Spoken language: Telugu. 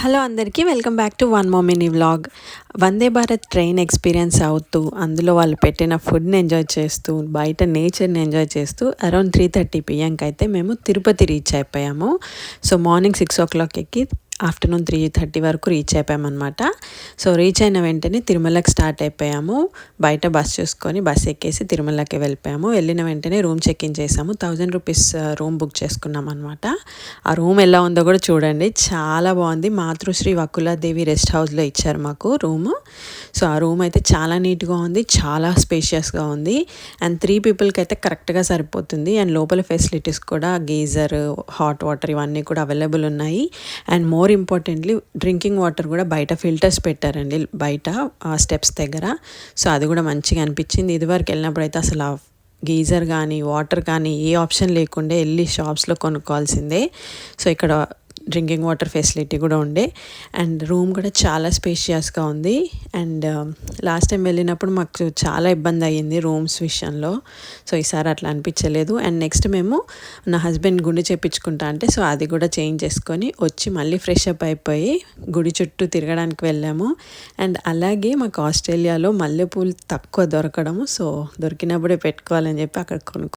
హలో అందరికీ welcome back to one more mini vlog. Vande Bharat train experience అవుతూ అందులో వాళ్ళు పెట్టిన ఫుడ్ని ఎంజాయ్ చేస్తూ బయట నేచర్ని ఎంజాయ్ చేస్తూ అరౌండ్ 3:30 పిఎంకి అయితే మేము తిరుపతి రీచ్ అయిపోయాము. సో మార్నింగ్ 6 o'clock ఎక్కి ఆఫ్టర్నూన్ 3:30 వరకు రీచ్ అయిపోయామన్నమాట. సో రీచ్ అయిన వెంటనే తిరుమలకి స్టార్ట్ అయిపోయాము. బయట బస్ చూసుకొని బస్ ఎక్కేసి తిరుమలకి వెళ్ళిపోయాము. వెళ్ళిన వెంటనే రూమ్ చెక్ ఇన్ చేసాము. 1000 రూపీస్ రూమ్ బుక్ చేసుకున్నాం అనమాట. ఆ రూమ్ ఎలా ఉందో కూడా చూడండి, చాలా బాగుంది. మాతృశ్రీ వకులాదేవి రెస్ట్ హౌస్లో ఇచ్చారు మాకు రూము. సో ఆ రూమ్ అయితే చాలా నీట్గా ఉంది, చాలా స్పేషియస్గా ఉంది. అండ్ 3 పీపుల్కి అయితే కరెక్ట్గా సరిపోతుంది. అండ్ లోపల ఫెసిలిటీస్ కూడా గీజర్, హాట్ వాటర్ ఇవన్నీ కూడా అవైలబుల్ ఉన్నాయి. And more importantly drinking water కూడా బయట ఫిల్టర్స్ పెట్టారండి బయట స్టెప్స్ దగ్గర. సో అది కూడా మంచిగా అనిపించింది. ఇదివరకు వెళ్ళినప్పుడు అయితే అసలు ఆ గీజర్ కానీ వాటర్ కానీ ఏ ఆప్షన్ లేకుండా వెళ్ళి షాప్స్లో కొనుక్కోవాల్సిందే. సో ఇక్కడ డ్రింకింగ్ వాటర్ ఫెసిలిటీ కూడా ఉండే. అండ్ రూమ్ కూడా చాలా స్పేషియస్గా ఉంది. అండ్ లాస్ట్ టైం వెళ్ళినప్పుడు మాకు చాలా ఇబ్బంది అయ్యింది రూమ్స్ విషయంలో. సో ఈసారి అట్లా అనిపించలేదు. అండ్ నెక్స్ట్ మేము నా హస్బెండ్ గుండు చేయించుకుంటా అంటే సో అది కూడా చేంజ్ చేసుకొని వచ్చి మళ్ళీ ఫ్రెష్ అప్ అయిపోయి గుడి చుట్టూ తిరగడానికి వెళ్ళాము. అండ్ అలాగే మాకు ఆస్ట్రేలియాలో మల్లెపూలు తక్కువ దొరకడము, సో దొరికినప్పుడే పెట్టుకోవాలని చెప్పి అక్కడ